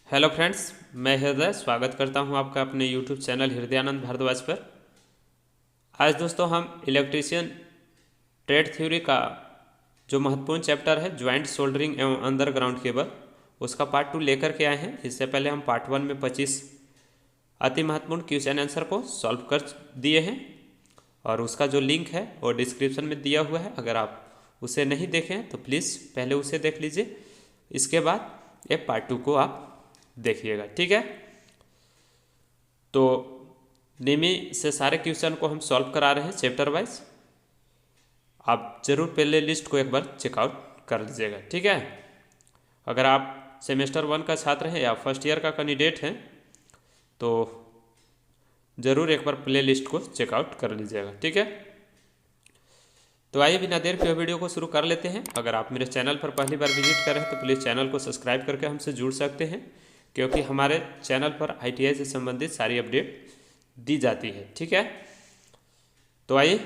Hello friends, मैं हृदय स्वागत करता हूं आपका अपने यूट्यूब चैनल हृदयानंद भारद्वाज पर। आज दोस्तों हम इलेक्ट्रीशियन ट्रेड थ्योरी का जो महत्वपूर्ण चैप्टर है ज्वाइंट सोल्डरिंग एवं अंडरग्राउंड केबल, उसका पार्ट 2 लेकर के आए हैं। इससे पहले हम पार्ट 1 में 25 अति महत्वपूर्ण क्वेश्चन आंसर को सॉल्व कर दिए हैं और उसका जो लिंक है वो डिस्क्रिप्शन में दिया हुआ है। अगर आप उसे नहीं देखें तो प्लीज़ पहले उसे देख लीजिए, इसके बाद ये पार्ट 2 को आप देखिएगा, ठीक है। तो निमी से सारे क्वेश्चन को हम सॉल्व करा रहे हैं चैप्टर वाइज। आप जरूर प्ले लिस्ट को एक बार चेकआउट कर लीजिएगा, ठीक है। अगर आप सेमेस्टर 1 का छात्र हैं या फर्स्ट ईयर का कैंडिडेट हैं तो ज़रूर एक बार प्ले लिस्ट को चेकआउट कर लीजिएगा, ठीक है। तो आइए बिना देर के वीडियो को शुरू कर लेते हैं। अगर आप मेरे चैनल पर पहली बार विजिट कर रहे हैं तो प्लीज़ चैनल को सब्सक्राइब करके हमसे जुड़ सकते हैं, क्योंकि हमारे चैनल पर ITI से संबंधित सारी अपडेट दी जाती है, ठीक है। तो आइए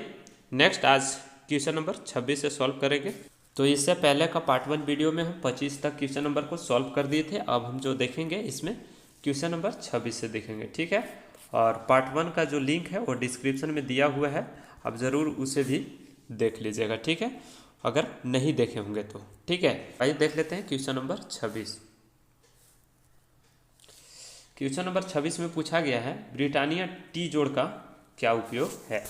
नेक्स्ट आज क्वेश्चन नंबर 26 से सॉल्व करेंगे। तो इससे पहले का पार्ट 1 वीडियो में हम 25 तक क्वेश्चन नंबर को सॉल्व कर दिए थे। अब हम जो देखेंगे इसमें क्वेश्चन नंबर 26 से देखेंगे, ठीक है। और पार्ट 1 का जो लिंक है वो डिस्क्रिप्शन में दिया हुआ है, आप ज़रूर उसे भी देख लीजिएगा, ठीक है, अगर नहीं देखे होंगे तो, ठीक है। आइए देख लेते हैं क्वेश्चन नंबर 26। क्वेश्चन नंबर 26 में पूछा गया है ब्रिटानिया टी जोड़ का क्या उपयोग है।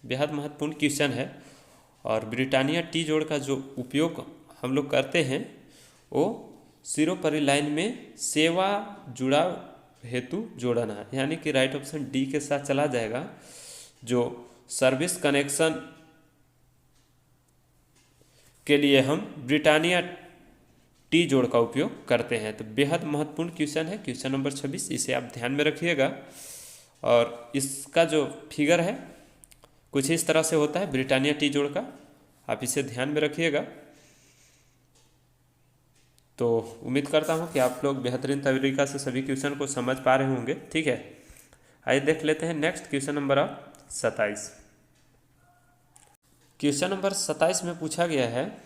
बेहद महत्वपूर्ण क्वेश्चन है और ब्रिटानिया टी जोड़ का जो उपयोग हम लोग करते हैं वो सिरोपरी लाइन में सेवा जुड़ाव हेतु जोड़ना है, यानी कि राइट ऑप्शन डी के साथ चला जाएगा। जो सर्विस कनेक्शन के लिए हम ब्रिटानिया टी जोड़ का उपयोग करते हैं। तो बेहद महत्वपूर्ण क्वेश्चन है क्वेश्चन नंबर 26, इसे आप ध्यान में रखिएगा। और इसका जो फिगर है कुछ इस तरह से होता है ब्रिटानिया टी जोड़ का, आप इसे ध्यान में रखिएगा। तो उम्मीद करता हूँ कि आप लोग बेहतरीन तरीका से सभी क्वेश्चन को समझ पा रहे होंगे, ठीक है। आइए देख लेते हैं next question number 27। Question number 27 में पूछा गया है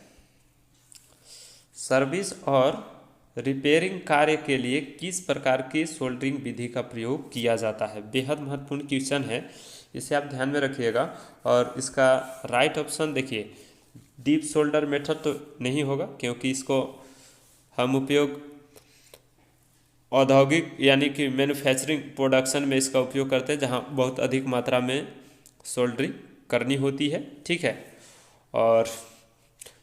सर्विस और रिपेयरिंग कार्य के लिए किस प्रकार की सोल्डरिंग विधि का प्रयोग किया जाता है। बेहद महत्वपूर्ण क्वेश्चन है, इसे आप ध्यान में रखिएगा। और इसका राइट ऑप्शन देखिए, डीप सोल्डर मेथड तो नहीं होगा, क्योंकि इसको हम उपयोग औद्योगिक यानी कि मैन्युफैक्चरिंग प्रोडक्शन में इसका उपयोग करते हैं, जहां बहुत अधिक मात्रा में सोल्डरिंग करनी होती है, ठीक है। और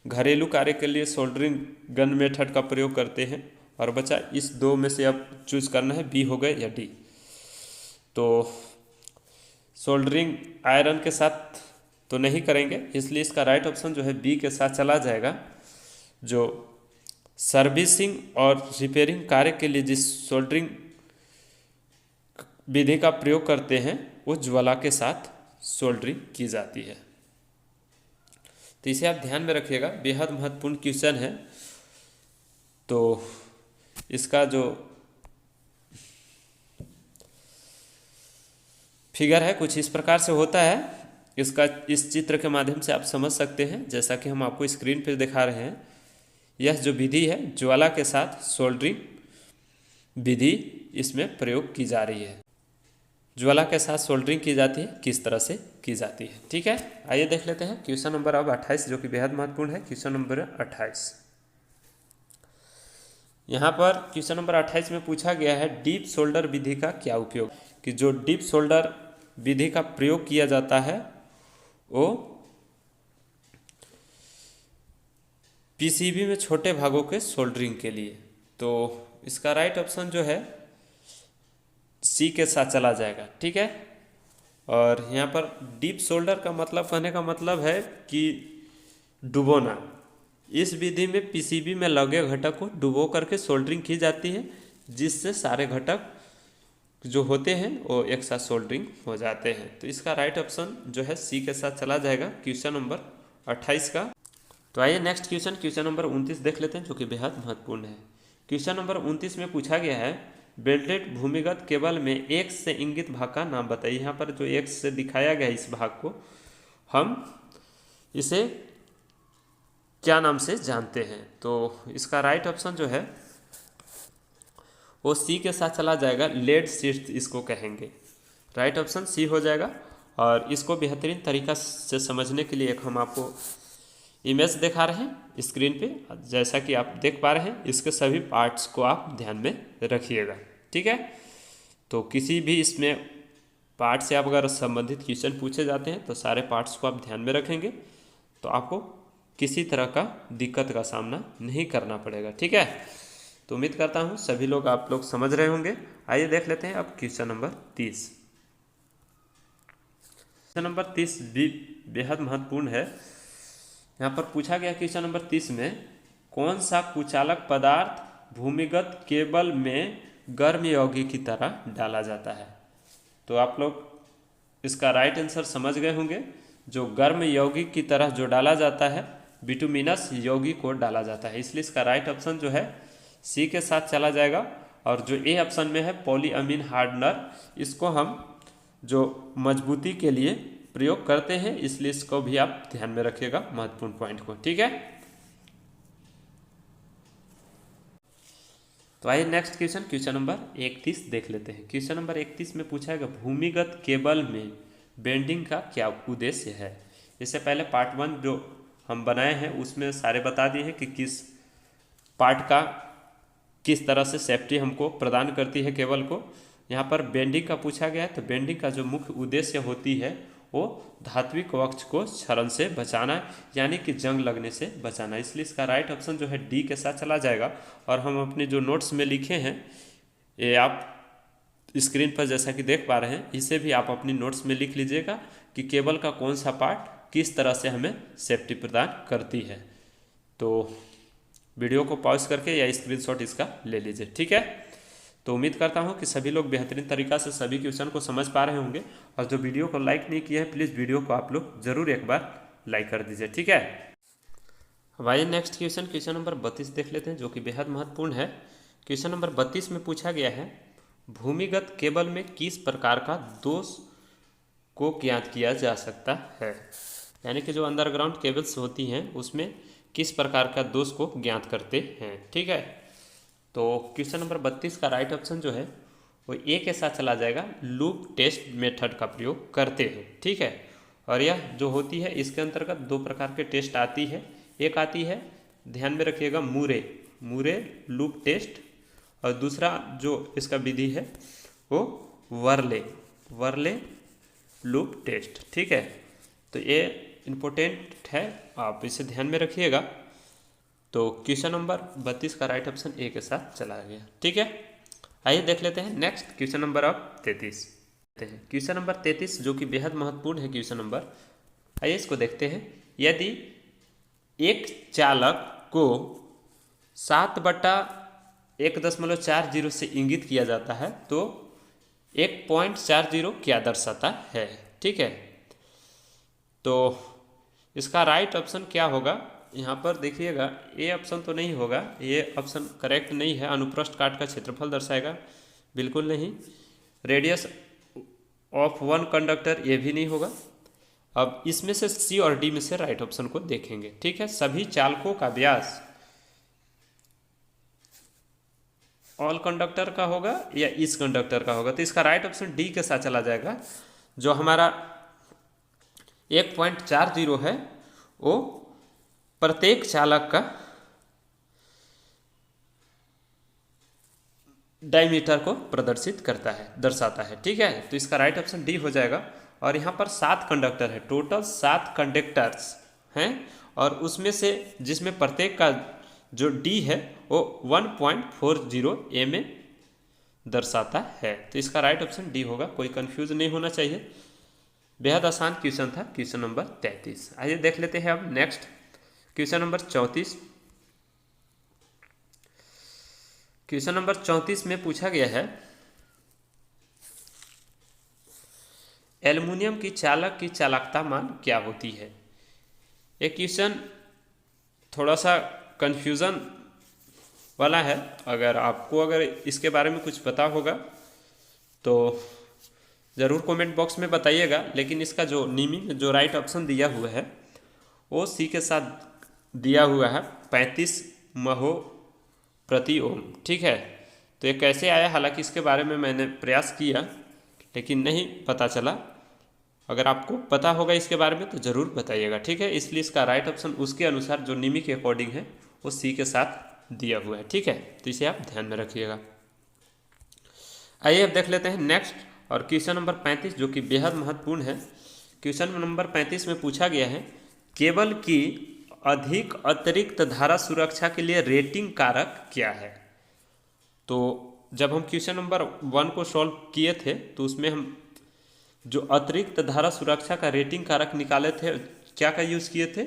घरेलू कार्य के लिए सोल्डरिंग गन मेथड का प्रयोग करते हैं। और बच्चा इस दो में से अब चूज करना है, बी हो गए या डी। तो सोल्डरिंग आयरन के साथ तो नहीं करेंगे, इसलिए इसका राइट ऑप्शन जो है बी के साथ चला जाएगा। जो सर्विसिंग और रिपेयरिंग कार्य के लिए जिस सोल्डरिंग विधि का प्रयोग करते हैं वो ज्वाला के साथ सोल्डरिंग की जाती है। तो इसे आप ध्यान में रखिएगा, बेहद महत्वपूर्ण क्वेश्चन है। तो इसका जो फिगर है कुछ इस प्रकार से होता है, इसका इस चित्र के माध्यम से आप समझ सकते हैं, जैसा कि हम आपको स्क्रीन पर दिखा रहे हैं। यह जो विधि है ज्वाला के साथ सोल्डरिंग विधि इसमें प्रयोग की जा रही है। ज्वाला के साथ सोल्डरिंग की जाती है, किस तरह से की जाती है, ठीक है। आइए देख लेते हैं क्वेश्चन नंबर अब 28, जो कि बेहद महत्वपूर्ण है। क्वेश्चन नंबर 28, यहाँ पर क्वेश्चन नंबर 28 में पूछा गया है डीप सोल्डर विधि का क्या उपयोग। कि जो डीप सोल्डर विधि का प्रयोग किया जाता है वो पीसीबी में छोटे भागों के सोल्डरिंग के लिए। तो इसका राइट ऑप्शन जो है सी के साथ चला जाएगा, ठीक है। और यहाँ पर डीप सोल्डर का मतलब, कहने का मतलब है कि डुबोना। इस विधि में पीसीबी में लगे घटक को डुबो करके सोल्डरिंग की जाती है, जिससे सारे घटक जो होते हैं वो एक साथ सोल्डरिंग हो जाते हैं। तो इसका राइट ऑप्शन जो है सी के साथ चला जाएगा क्वेश्चन नंबर 28 का। तो आइए नेक्स्ट क्वेश्चन नंबर 29 देख लेते हैं, जो कि बेहद महत्वपूर्ण है। क्वेश्चन नंबर 29 में पूछा गया है बेल्टेड भूमिगत केबल में एक्स से इंगित भाग का नाम बताइए। यहाँ पर जो एक्स से दिखाया गया है इस भाग को हम इसे क्या नाम से जानते हैं। तो इसका राइट ऑप्शन जो है वो सी के साथ चला जाएगा, लेड शीट इसको कहेंगे। राइट ऑप्शन सी हो जाएगा। और इसको बेहतरीन तरीका से समझने के लिए एक हम आपको इमेज दिखा रहे हैं स्क्रीन पे, जैसा कि आप देख पा रहे हैं। इसके सभी पार्ट्स को आप ध्यान में रखिएगा, ठीक है। तो किसी भी इसमें पार्ट से आप अगर संबंधित क्वेश्चन पूछे जाते हैं तो सारे पार्ट्स को आप ध्यान में रखेंगे तो आपको किसी तरह का दिक्कत का सामना नहीं करना पड़ेगा, ठीक है। तो उम्मीद करता हूँ सभी लोग आप लोग समझ रहे होंगे। आइए देख लेते हैं अब क्वेश्चन नंबर 30। क्वेश्चन नंबर 30 भी बेहद महत्वपूर्ण है। यहाँ पर पूछा गया क्वेश्चन नंबर 30 में कौन सा कुचालक पदार्थ भूमिगत केबल में गर्म यौगिक की तरह डाला जाता है। तो आप लोग इसका राइट आंसर समझ गए होंगे। जो गर्म यौगिक की तरह जो डाला जाता है बिटुमिनस यौगिक को डाला जाता है, इसलिए इसका राइट ऑप्शन जो है सी के साथ चला जाएगा। और जो ए ऑप्शन में है पॉलीअमीन हार्डनर, इसको हम जो मजबूती के लिए प्रयोग करते हैं, इसलिए इसको भी आप ध्यान में रखिएगा महत्वपूर्ण पॉइंट को, ठीक है। तो आइए नेक्स्ट क्वेश्चन नंबर 31 देख लेते हैं। क्वेश्चन नंबर 31 में पूछा है भूमिगत केबल में बेंडिंग का क्या उद्देश्य है। इससे पहले पार्ट 1 जो हम बनाए हैं उसमें सारे बता दिए हैं कि किस पार्ट का किस तरह से सेफ्टी हमको प्रदान करती है केबल को। यहाँ पर बेंडिंग का पूछा गया है, तो बेंडिंग का जो मुख्य उद्देश्य होती है वो धात्विक वक्ष को क्षरण से बचाना, यानी कि जंग लगने से बचाना। इसलिए इसका राइट ऑप्शन जो है डी के साथ चला जाएगा। और हम अपने जो नोट्स में लिखे हैं ये आप स्क्रीन पर जैसा कि देख पा रहे हैं, इसे भी आप अपनी नोट्स में लिख लीजिएगा कि केबल का कौन सा पार्ट किस तरह से हमें सेफ्टी प्रदान करती है। तो वीडियो को पॉज करके या स्क्रीनशॉट इसका ले लीजिए, ठीक है। तो उम्मीद करता हूं कि सभी लोग बेहतरीन तरीका से सभी क्वेश्चन को समझ पा रहे होंगे। और जो वीडियो को लाइक नहीं किया है प्लीज़ वीडियो को आप लोग ज़रूर एक बार लाइक कर दीजिए, ठीक है। अब आइए नेक्स्ट क्वेश्चन नंबर 32 देख लेते हैं, जो कि बेहद महत्वपूर्ण है। क्वेश्चन नंबर 32 में पूछा गया है भूमिगत केबल में किस प्रकार का दोष को ज्ञात किया जा सकता है। यानी कि जो अंडरग्राउंड केबल्स होती हैं उसमें किस प्रकार का दोष को ज्ञात करते हैं, ठीक है। तो क्वेश्चन नंबर 32 का राइट ऑप्शन जो है वो ए के साथ चला जाएगा, लूप टेस्ट मेथड का प्रयोग करते हैं, ठीक है। और यह जो होती है इसके अंतर्गत दो प्रकार के टेस्ट आती है। एक आती है, ध्यान में रखिएगा, मूरे लूप टेस्ट, और दूसरा जो इसका विधि है वो वर्ले लूप टेस्ट, ठीक है। तो ये इम्पोर्टेंट है, आप इसे ध्यान में रखिएगा। तो क्वेश्चन नंबर 32 का राइट ऑप्शन ए के साथ चला गया, ठीक है। आइए देख लेते हैं नेक्स्ट क्वेश्चन नंबर अब 33। क्वेश्चन नंबर 33 जो कि बेहद महत्वपूर्ण है क्वेश्चन नंबर। आइए इसको देखते हैं। यदि एक चालक को 7/1.40 से इंगित किया जाता है तो 1.40 क्या दर्शाता है, ठीक है। तो इसका राइट ऑप्शन क्या होगा, यहाँ पर देखिएगा ये ऑप्शन तो नहीं होगा, ये ऑप्शन करेक्ट नहीं है। अनुप्रस्थ काट का क्षेत्रफल दर्शाएगा, बिल्कुल नहीं। रेडियस ऑफ वन कंडक्टर, ये भी नहीं होगा। अब इसमें से सी और डी में से राइट ऑप्शन को देखेंगे, ठीक है। सभी चालकों का व्यास ऑल कंडक्टर का होगा या इस कंडक्टर का होगा, तो इसका राइट ऑप्शन डी के साथ चला जाएगा। जो हमारा 1.40 है वो प्रत्येक चालक का डायमीटर को प्रदर्शित करता है, दर्शाता है, ठीक है। तो इसका राइट ऑप्शन डी हो जाएगा। और यहाँ पर 7 कंडक्टर है, टोटल 7 कंडक्टर्स हैं, और उसमें से जिसमें प्रत्येक का जो डी है वो 1.40 में दर्शाता है। तो इसका राइट ऑप्शन डी होगा, कोई कंफ्यूज नहीं होना चाहिए। बेहद आसान क्वेश्चन था क्वेश्चन नंबर 33। आइए देख लेते हैं अब next question number 34। Question number 34 में पूछा गया है एल्युमिनियम की चालक की चालकता मान क्या होती है। ये क्वेश्चन थोड़ा सा कंफ्यूजन वाला है। अगर इसके बारे में कुछ पता होगा तो ज़रूर कमेंट बॉक्स में बताइएगा। लेकिन इसका जो जो राइट ऑप्शन दिया हुआ है वो सी के साथ दिया हुआ है 35 महो प्रति ओम, ठीक है। तो ये कैसे आया, हालांकि इसके बारे में मैंने प्रयास किया लेकिन नहीं पता चला। अगर आपको पता होगा इसके बारे में तो ज़रूर बताइएगा, ठीक है। इसलिए इसका राइट ऑप्शन उसके अनुसार जो निमी के अकॉर्डिंग है वो सी के साथ दिया हुआ है, ठीक है। तो इसे आप ध्यान में रखिएगा। आइए अब देख लेते हैं नेक्स्ट और क्वेश्चन नंबर 35 जो कि बेहद महत्वपूर्ण है। क्वेश्चन नंबर 35 में पूछा गया है केबल की अधिक अतिरिक्त धारा सुरक्षा के लिए रेटिंग कारक क्या है। तो जब हम क्वेश्चन नंबर 1 को सॉल्व किए थे तो उसमें हम जो अतिरिक्त धारा सुरक्षा का रेटिंग कारक निकाले थे, क्या का यूज़ किए थे,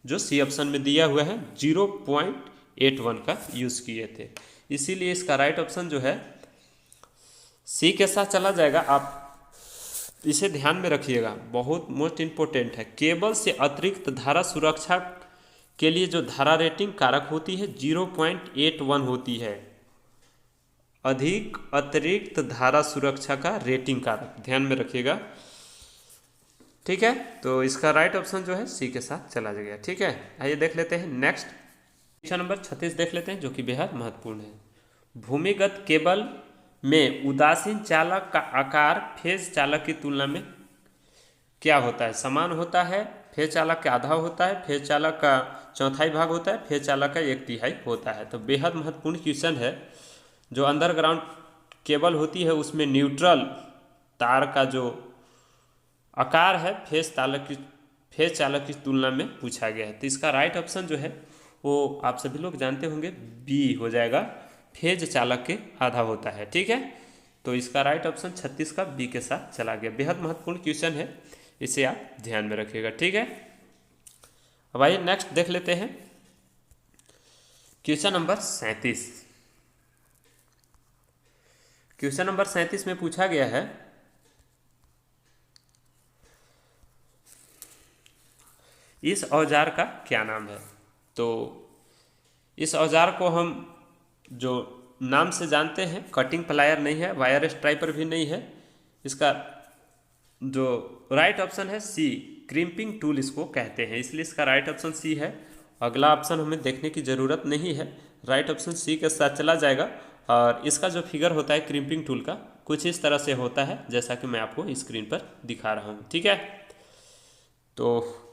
जो सी ऑप्शन में दिया हुआ है 0.81 का यूज़ किए थे। इसीलिए इसका राइट ऑप्शन जो है सी के साथ चला जाएगा। आप इसे ध्यान में रखिएगा, बहुत मोस्ट इम्पोर्टेंट है। केबल से अतिरिक्त धारा सुरक्षा के लिए जो धारा रेटिंग कारक होती है 0.81 होती है, अधिक अतिरिक्त धारा सुरक्षा का रेटिंग कारक, ध्यान में रखिएगा, ठीक है। तो इसका राइट ऑप्शन जो है सी के साथ चला जाएगा, ठीक है। आइए देख लेते हैं नेक्स्ट क्वेश्चन नंबर 36 देख लेते हैं जो कि बेहद महत्वपूर्ण है। भूमिगत केबल में उदासीन चालक का आकार फेज चालक की तुलना में क्या होता है, समान होता है, फेज चालक का आधा होता है, फेज चालक का चौथाई भाग होता है, फेज चालक का 1/3 होता है। तो बेहद महत्वपूर्ण क्वेश्चन है। जो अंडरग्राउंड केबल होती है उसमें न्यूट्रल तार का जो आकार है फेज चालक की तुलना में पूछा गया है। तो इसका राइट ऑप्शन जो है वो आप सभी लोग जानते होंगे बी हो जाएगा, फेज चालक के आधा होता है, ठीक है। तो इसका राइट ऑप्शन 36 का बी के साथ चला गया। बेहद महत्वपूर्ण क्वेश्चन है, इसे आप ध्यान में रखिएगा, ठीक है। अब आइए नेक्स्ट देख लेते हैं क्वेश्चन नंबर 37। क्वेश्चन नंबर 37 में पूछा गया है इस औजार का क्या नाम है। तो इस औजार को हम जो नाम से जानते हैं कटिंग प्लायर नहीं है, वायर स्ट्राइपर भी नहीं है। इसका जो राइट ऑप्शन है सी, क्रिम्पिंग टूल इसको कहते हैं, इसलिए इसका राइट ऑप्शन सी है। अगला ऑप्शन हमें देखने की ज़रूरत नहीं है, राइट ऑप्शन सी के साथ चला जाएगा। और इसका जो फिगर होता है क्रिम्पिंग टूल का कुछ इस तरह से होता है जैसा कि मैं आपको स्क्रीन पर दिखा रहा हूँ, ठीक है। तो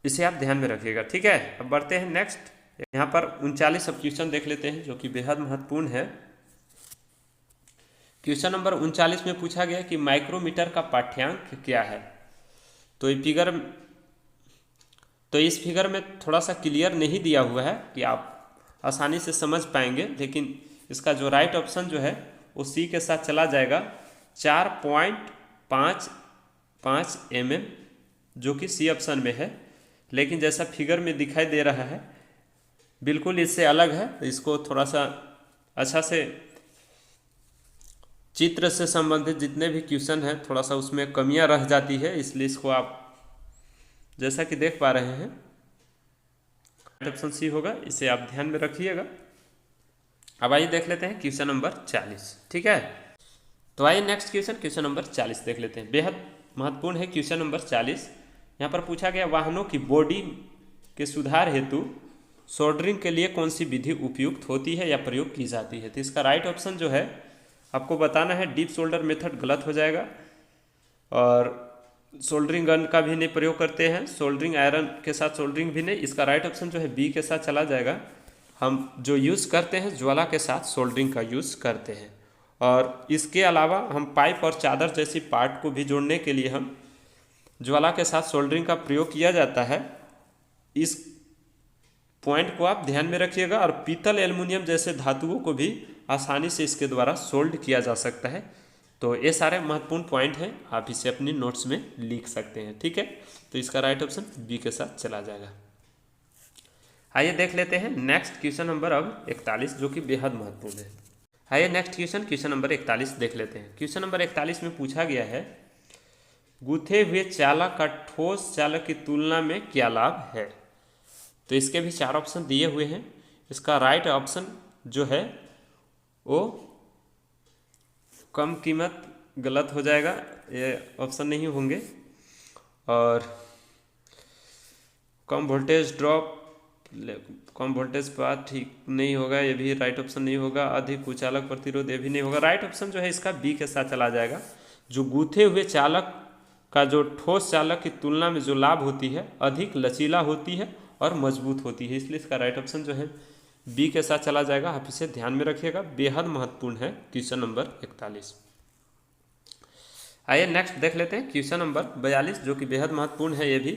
इसे आप ध्यान में रखिएगा, ठीक है। अब बढ़ते हैं नेक्स्ट। यहाँ पर 39 सब क्वेश्चन देख लेते हैं जो कि बेहद महत्वपूर्ण है। क्वेश्चन नंबर 39 में पूछा गया कि माइक्रोमीटर का पाठ्यांक क्या है। तो इस फिगर में थोड़ा सा क्लियर नहीं दिया हुआ है कि आप आसानी से समझ पाएंगे, लेकिन इसका जो राइट ऑप्शन जो है वो सी के साथ चला जाएगा। 4.55 mm जो कि सी ऑप्शन में है, लेकिन जैसा फिगर में दिखाई दे रहा है बिल्कुल इससे अलग है। इसको थोड़ा सा अच्छा से चित्र से संबंधित जितने भी क्वेश्चन हैं थोड़ा सा उसमें कमियां रह जाती है, इसलिए इसको आप जैसा कि देख पा रहे हैं ऑप्शन सी होगा, इसे आप ध्यान में रखिएगा। अब आइए देख लेते हैं क्वेश्चन नंबर 40, ठीक है। तो आइए नेक्स्ट क्वेश्चन नंबर 40 देख लेते हैं। बेहद महत्वपूर्ण है क्वेश्चन नंबर 40। यहाँ पर पूछा गया वाहनों की बॉडी के सुधार हेतु सोल्डरिंग के लिए कौन सी विधि उपयुक्त होती है या प्रयोग की जाती है। तो इसका राइट ऑप्शन जो है आपको बताना है डीप सोल्डर मेथड गलत हो जाएगा, और सोल्डरिंग गन का भी नहीं प्रयोग करते हैं, सोल्डरिंग आयरन के साथ सोल्डरिंग भी नहीं। इसका राइट ऑप्शन जो है बी के साथ चला जाएगा। हम जो यूज़ करते हैं ज्वाला के साथ सोल्डरिंग का यूज़ करते हैं, और इसके अलावा हम पाइप और चादर जैसी पार्ट को भी जोड़ने के लिए हम ज्वाला के साथ सोल्डरिंग का प्रयोग किया जाता है। इस पॉइंट को आप ध्यान में रखिएगा। और पीतल एल्युमिनियम जैसे धातुओं को भी आसानी से इसके द्वारा सोल्ड किया जा सकता है। तो ये सारे महत्वपूर्ण पॉइंट हैं, आप इसे अपनी नोट्स में लिख सकते हैं, ठीक है। तो इसका राइट ऑप्शन बी के साथ चला जाएगा। आइए देख लेते हैं नेक्स्ट क्वेश्चन नंबर अब 41 जो कि बेहद महत्वपूर्ण है। आइए नेक्स्ट क्वेश्चन नंबर 41 देख लेते हैं। क्वेश्चन नंबर 41 में पूछा गया है गूथे हुए चालक का ठोस चालक की तुलना में क्या लाभ है। तो इसके भी 4 ऑप्शन दिए हुए हैं। इसका राइट ऑप्शन जो है वो कम कीमत गलत हो जाएगा, ये ऑप्शन नहीं होंगे। और कम वोल्टेज ड्रॉप कम वोल्टेज पाथ ठीक नहीं होगा, ये भी राइट ऑप्शन नहीं होगा। अधिक कुचालक प्रतिरोध, ये भी नहीं होगा। राइट ऑप्शन जो है इसका बी के साथ चला जाएगा। जो गूथे हुए चालक का जो ठोस चालक की तुलना में जो लाभ होती है अधिक लचीला होती है और मजबूत होती है, इसलिए इसका राइट ऑप्शन जो है बी के साथ चला जाएगा। आप इसे ध्यान में रखिएगा, बेहद महत्वपूर्ण है क्वेश्चन नंबर 41। आइए नेक्स्ट देख लेते हैं क्वेश्चन नंबर 42, जो कि बेहद महत्वपूर्ण है। ये भी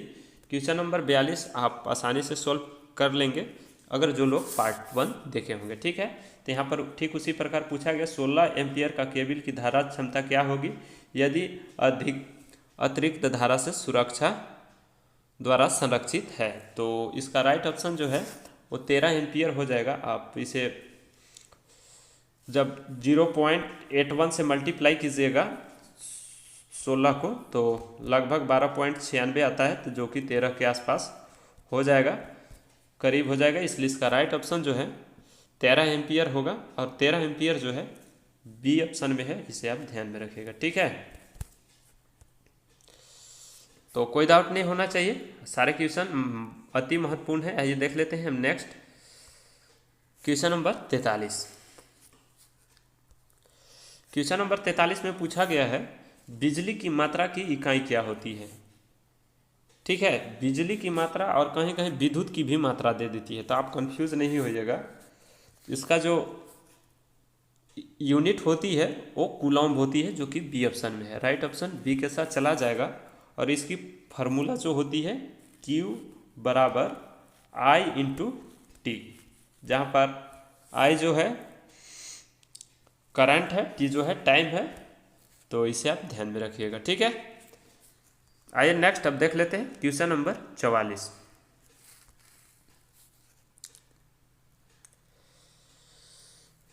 क्वेश्चन नंबर 42 आप आसानी से सॉल्व कर लेंगे अगर जो लोग पार्ट 1 देखे होंगे। ठीक है, तो यहाँ पर ठीक उसी प्रकार पूछा गया 16 एम्पियर का केबल की धारा क्षमता क्या होगी यदि अतिरिक्त धारा से सुरक्षा द्वारा संरक्षित है। तो इसका राइट ऑप्शन जो है वो 13 एम्पियर हो जाएगा। आप इसे जब 0.81 से मल्टीप्लाई कीजिएगा 16 को तो लगभग 12.96 आता है, तो जो कि 13 के आसपास हो जाएगा, करीब हो जाएगा। इसलिए इसका राइट ऑप्शन जो है 13 एम्पियर होगा और 13 एम्पियर जो है बी ऑप्शन में है, इसे आप ध्यान में रखिएगा। ठीक है, तो कोई डाउट नहीं होना चाहिए, सारे क्वेश्चन अति महत्वपूर्ण है। आइए देख लेते हैं हम next question number 43। Question number 43 में पूछा गया है बिजली की मात्रा की इकाई क्या होती है। ठीक है, बिजली की मात्रा और कहीं कहीं विद्युत की भी मात्रा दे देती है, तो आप कंफ्यूज नहीं होइएगा। इसका जो यूनिट होती है वो कूलॉम्ब होती है, जो कि बी ऑप्शन में है। राइट ऑप्शन बी के साथ चला जाएगा। और इसकी फार्मूला जो होती है Q बराबर I इंटू टी, जहाँ पर I जो है करंट है, T जो है टाइम है, तो इसे आप ध्यान में रखिएगा। ठीक है, आइए नेक्स्ट अब देख लेते हैं क्वेश्चन नंबर 44।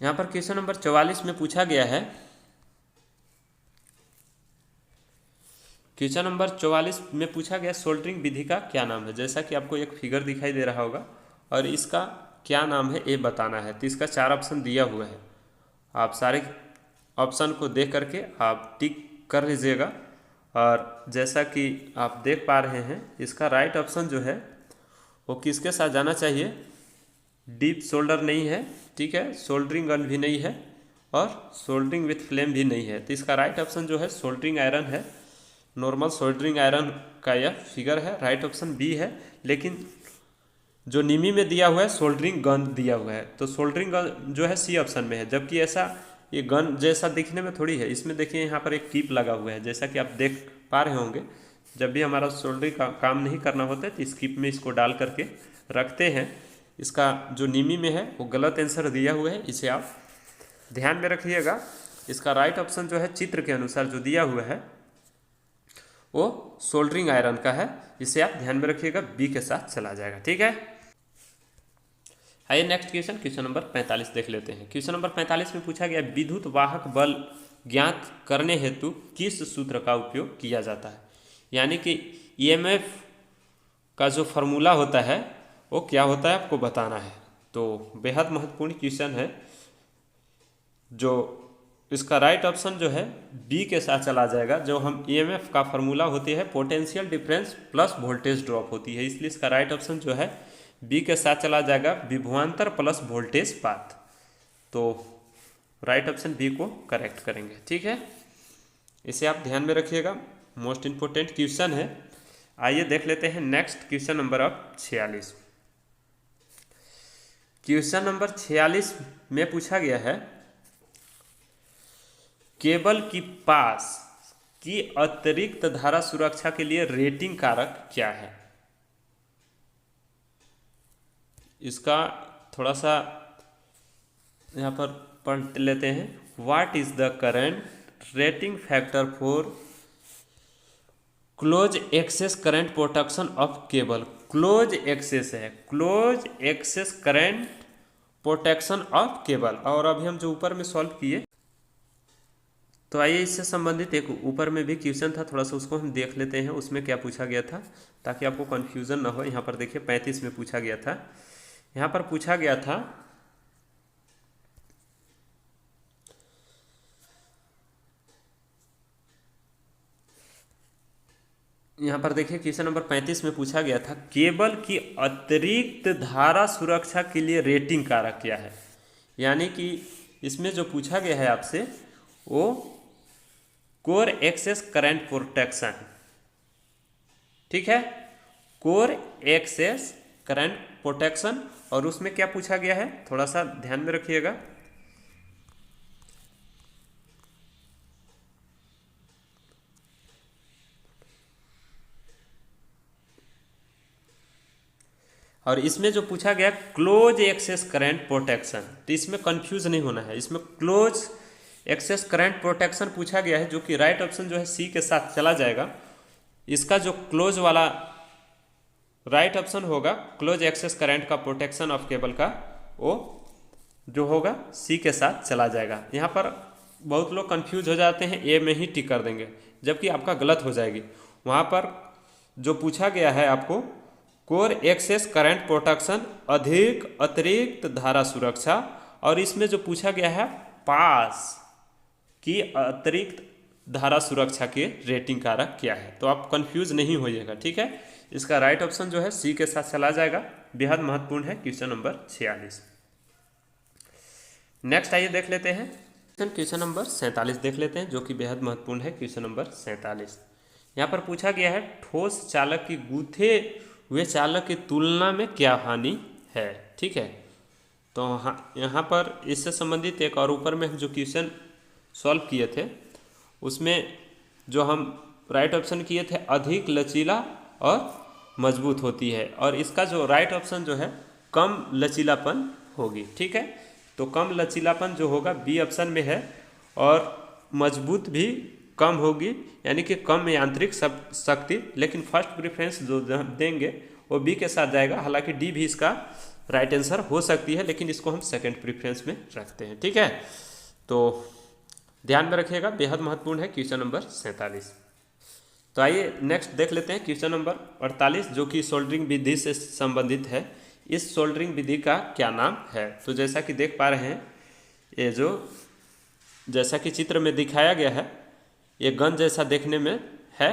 यहाँ पर क्वेश्चन नंबर 44 में पूछा गया है, क्वेश्चन नंबर 44 में पूछा गया सोल्डरिंग विधि का क्या नाम है। जैसा कि आपको एक फिगर दिखाई दे रहा होगा और इसका क्या नाम है ये बताना है। तो इसका 4 ऑप्शन दिया हुआ है, आप सारे ऑप्शन को देख करके आप टिक कर लीजिएगा। और जैसा कि आप देख पा रहे हैं इसका राइट ऑप्शन जो है वो किसके साथ जाना चाहिए, डीप सोल्डर नहीं है, ठीक है, सोल्डरिंग गन भी नहीं है और सोल्डरिंग विथ फ्लेम भी नहीं है। तो इसका राइट ऑप्शन जो है सोल्डरिंग आयरन है। नॉर्मल सोल्डरिंग आयरन का यह फिगर है, राइट ऑप्शन बी है। लेकिन जो निमी में दिया हुआ है सोल्डरिंग गन दिया हुआ है, तो सोल्डरिंग गन जो है सी ऑप्शन में है, जबकि ऐसा ये गन जैसा दिखने में थोड़ी है। इसमें देखिए यहाँ पर एक कीप लगा हुआ है, जैसा कि आप देख पा रहे होंगे। जब भी हमारा सोल्डरिंग का काम नहीं करना होता है तो इस कीप में इसको डाल करके रखते हैं। इसका जो निमी में है वो गलत आंसर दिया हुआ है, इसे आप ध्यान में रखिएगा। इसका राइट ऑप्शन जो है चित्र के अनुसार जो दिया हुआ है वो सोल्डरिंग आयरन का है, इसे आप ध्यान में रखिएगा, बी के साथ चला जाएगा। ठीक है, आइए नेक्स्ट क्वेश्चन, क्वेश्चन नंबर 45 देख लेते हैं। क्वेश्चन नंबर 45 में पूछा गया विद्युत वाहक बल ज्ञात करने हेतु किस सूत्र का उपयोग किया जाता है। यानी कि ईएमएफ का जो फार्मूला होता है वो क्या होता है आपको बताना है। तो बेहद महत्वपूर्ण क्वेश्चन है, जो इसका राइट ऑप्शन जो है बी के साथ चला जाएगा। जो हम ईएमएफ का फार्मूला होती है potential difference plus voltage drop होती है, इसलिए इसका राइट ऑप्शन जो है बी के साथ चला जाएगा, विभवांतर प्लस वोल्टेज पाथ। तो राइट ऑप्शन बी को करेक्ट करेंगे। ठीक है, इसे आप ध्यान में रखिएगा, मोस्ट इंपोर्टेंट क्वेश्चन है। आइए देख लेते हैं नेक्स्ट क्वेश्चन नंबर अब 46। क्वेश्चन नंबर 46 में पूछा गया है केबल की पास की अतिरिक्त धारा सुरक्षा के लिए रेटिंग कारक क्या है। इसका थोड़ा सा यहाँ पर पढ़ लेते हैं। What is the current rating factor for close excess current protection of cable. Close excess है, close excess current protection of cable. और अभी हम जो ऊपर में सॉल्व किए, तो आइए इससे संबंधित एक ऊपर में भी क्वेश्चन था, थोड़ा सा उसको हम देख लेते हैं उसमें क्या पूछा गया था, ताकि आपको कन्फ्यूज़न ना हो। यहाँ पर देखिए 35 में पूछा गया था, यहाँ पर पूछा गया था यहाँ पर देखिए क्वेश्चन नंबर 35 में पूछा गया था केबल की अतिरिक्त धारा सुरक्षा के लिए रेटिंग कारक क्या है। यानी कि इसमें जो पूछा गया है आपसे वो कोर एक्सेस करंट प्रोटेक्शन, ठीक है, कोर एक्सेस करंट प्रोटेक्शन। और उसमें क्या पूछा गया है थोड़ा सा ध्यान में रखिएगा। और इसमें जो पूछा गया क्लोज एक्सेस करंट प्रोटेक्शन, तो इसमें कंफ्यूज नहीं होना है। इसमें क्लोज एक्सेस करंट प्रोटेक्शन पूछा गया है, जो कि राइट ऑप्शन जो है सी के साथ चला जाएगा। इसका जो क्लोज वाला राइट ऑप्शन होगा क्लोज एक्सेस करंट का प्रोटेक्शन ऑफ केबल का, वो जो होगा सी के साथ चला जाएगा। यहाँ पर बहुत लोग कंफ्यूज हो जाते हैं, ए में ही टिक कर देंगे, जबकि आपका गलत हो जाएगी। वहाँ पर जो पूछा गया है आपको कोर एक्सेस करंट प्रोटेक्शन अधिक अतिरिक्त धारा सुरक्षा, और इसमें जो पूछा गया है पास की अतिरिक्त धारा सुरक्षा के रेटिंग कारक क्या है। तो आप कंफ्यूज नहीं होइएगा, ठीक है। इसका राइट ऑप्शन जो है सी के साथ चला जाएगा। बेहद महत्वपूर्ण है क्वेश्चन नंबर 46। नेक्स्ट आइए देख लेते हैं क्वेश्चन नंबर 47 देख लेते हैं, जो कि बेहद महत्वपूर्ण है क्वेश्चन नंबर 47। यहाँ पर पूछा गया है ठोस चालक की गूथे हुए चालक की तुलना में क्या हानि है, ठीक है। तो हाँ, यहाँ पर इससे संबंधित एक और ऊपर में हम जो क्वेश्चन सॉल्व किए थे उसमें जो हम राइट ऑप्शन किए थे अधिक लचीला और मजबूत होती है, और इसका जो राइट ऑप्शन जो है कम लचीलापन होगी, ठीक है। तो कम लचीलापन जो होगा बी ऑप्शन में है, और मजबूत भी कम होगी, यानी कि कम यांत्रिक शक्ति। लेकिन फर्स्ट प्रेफरेंस जो देंगे वो बी के साथ जाएगा। हालांकि डी भी इसका राइट आंसर हो सकती है, लेकिन इसको हम सेकंड प्रेफरेंस में रखते हैं, ठीक है। तो ध्यान में रखिएगा, बेहद महत्वपूर्ण है क्वेश्चन नंबर 47। तो आइए नेक्स्ट देख लेते हैं क्वेश्चन नंबर 48, जो कि सोल्डरिंग विधि से संबंधित है। इस सोल्डरिंग विधि का क्या नाम है। तो जैसा कि देख पा रहे हैं, ये जो जैसा कि चित्र में दिखाया गया है, ये गन जैसा देखने में है,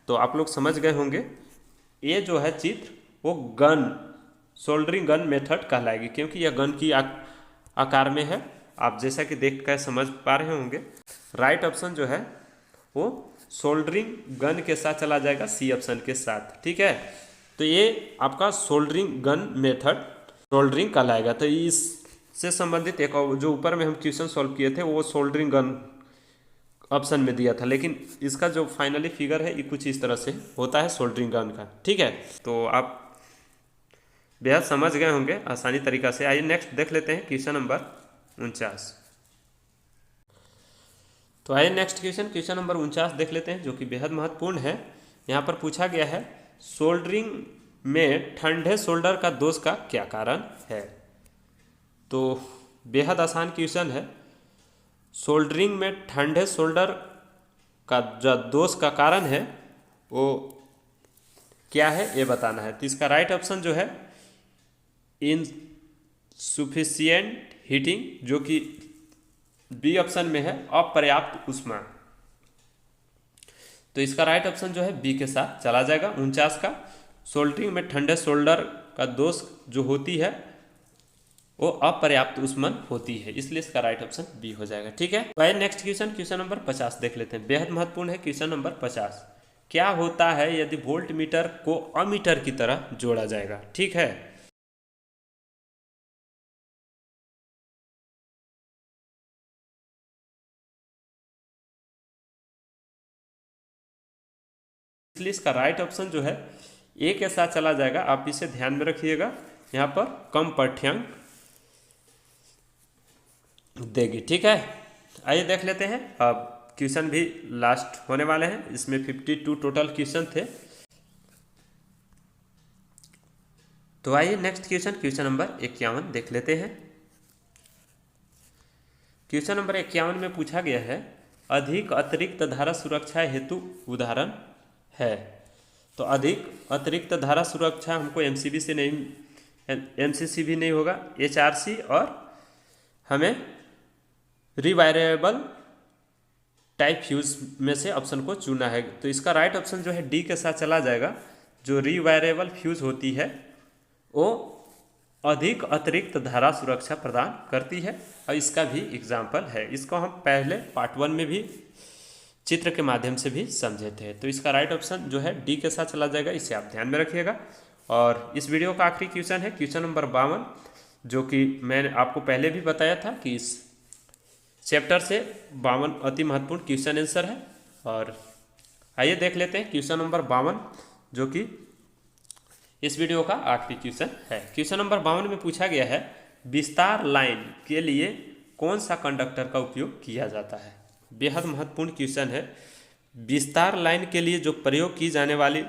तो आप लोग समझ गए होंगे। ये जो है चित्र वो गन सोल्डरिंग गन मेथड कहलाएगी, क्योंकि यह गन की आकार में है। आप जैसा कि देख कर समझ पा रहे होंगे। राइट ऑप्शन जो है वो सोल्डरिंग गन के साथ चला जाएगा, सी ऑप्शन के साथ, ठीक है। तो ये आपका सोल्डरिंग गन मेथड सोल्डरिंग कहलाएगा। तो इससे संबंधित एक और जो ऊपर में हम क्वेश्चन सॉल्व किए थे वो सोल्डरिंग गन ऑप्शन में दिया था, लेकिन इसका जो फाइनली फिगर है ये कुछ इस तरह से होता है सोल्डरिंग गन का, ठीक है। तो आप बेहद समझ गए होंगे आसानी तरीका से। आइए नेक्स्ट देख लेते हैं क्वेश्चन नंबर 49। तो आइए नेक्स्ट क्वेश्चन नंबर 49 देख लेते हैं, जो कि बेहद महत्वपूर्ण है। यहाँ पर पूछा गया है सोल्डरिंग में ठंडे सोल्डर का दोष का क्या कारण है। तो बेहद आसान क्वेश्चन है। सोल्डरिंग में ठंडे सोल्डर का जो दोष का कारण है वो क्या है ये बताना है। तो इसका राइट ऑप्शन जो है इनसुफिशिएंट हीटिंग, जो कि बी ऑप्शन में है अपर्याप्त ऊष्मा। तो इसका राइट ऑप्शन जो है बी के साथ चला जाएगा। 49 का सोल्डरिंग में ठंडे सोल्डर का दोष जो होती है वो अपर्याप्त ऊष्मन होती है, इसलिए इसका राइट ऑप्शन बी हो जाएगा, ठीक है। तो नेक्स्ट क्वेश्चन नंबर 50 देख लेते हैं। बेहद महत्वपूर्ण है क्वेश्चन नंबर 50। क्या होता है यदि वोल्ट मीटर को अमीटर की तरह जोड़ा जाएगा, ठीक है। इसलिए इसका राइट ऑप्शन जो है ए के साथ चला जाएगा। आप इसे ध्यान में रखिएगा, यहाँ पर कम पाठ्यांक देगी, ठीक है। आइए देख लेते हैं। अब क्वेश्चन भी लास्ट होने वाले हैं। इसमें 52 टोटल क्वेश्चन थे। तो आइए नेक्स्ट क्वेश्चन नंबर 51 देख लेते हैं। क्वेश्चन नंबर 51 में पूछा गया है अधिक अतिरिक्त धारा सुरक्षा हेतु उदाहरण है। तो अधिक अतिरिक्त धारा सुरक्षा हमको एमसीबी से नहीं, एमसीसी भी नहीं होगा, एचआरसी और हमें रिवायरेबल टाइप फ्यूज में से ऑप्शन को चुना है। तो इसका राइट ऑप्शन जो है डी के साथ चला जाएगा। जो रीवायरेबल फ्यूज होती है वो अधिक अतिरिक्त धारा सुरक्षा प्रदान करती है और इसका भी एग्जाम्पल है। इसको हम पहले पार्ट 1 में भी चित्र के माध्यम से भी समझे थे। तो इसका राइट ऑप्शन जो है डी के साथ चला जाएगा, इसे आप ध्यान में रखिएगा। और इस वीडियो का आखिरी क्वेश्चन है क्वेश्चन नंबर 52, जो कि मैंने आपको पहले भी बताया था कि इस चैप्टर से 52 अति महत्वपूर्ण क्वेश्चन आंसर है। और आइए देख लेते हैं क्वेश्चन नंबर 52, जो कि इस वीडियो का आखिरी क्वेश्चन है। क्वेश्चन नंबर 52 में पूछा गया है विस्तार लाइन के लिए कौन सा कंडक्टर का उपयोग किया जाता है। बेहद महत्वपूर्ण क्वेश्चन है। विस्तार लाइन के लिए जो प्रयोग की जाने वाली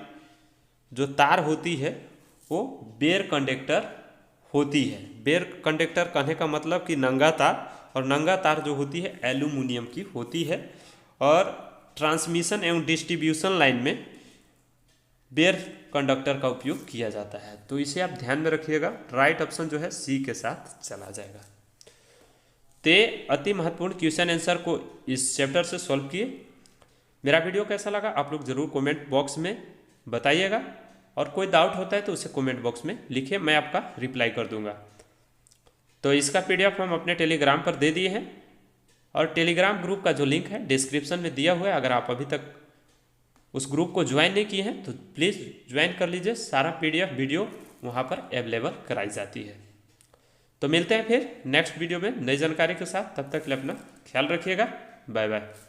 जो तार होती है वो बेयर कंडक्टर होती है। बेयर कंडक्टर कहने का मतलब कि नंगा तार, और नंगा तार जो होती है एल्यूमिनियम की होती है। और ट्रांसमिशन एवं डिस्ट्रीब्यूशन लाइन में बेयर कंडक्टर का उपयोग किया जाता है। तो इसे आप ध्यान में रखिएगा। राइट ऑप्शन जो है सी के साथ चला जाएगा। ते अति महत्वपूर्ण क्वेश्चन आंसर को इस चैप्टर से सॉल्व किए। मेरा वीडियो कैसा लगा आप लोग जरूर कमेंट बॉक्स में बताइएगा, और कोई डाउट होता है तो उसे कमेंट बॉक्स में लिखिए, मैं आपका रिप्लाई कर दूंगा। तो इसका PDF हम अपने टेलीग्राम पर दे दिए हैं, और टेलीग्राम ग्रुप का जो लिंक है डिस्क्रिप्शन में दिया हुआ है। अगर आप अभी तक उस ग्रुप को ज्वाइन नहीं किए हैं तो प्लीज़ ज्वाइन कर लीजिए। सारा PDF वीडियो वहाँ पर अवेलेबल कराई जाती है। तो मिलते हैं फिर नेक्स्ट वीडियो में नई जानकारी के साथ। तब तक के लिए अपना ख्याल रखिएगा। Bye bye.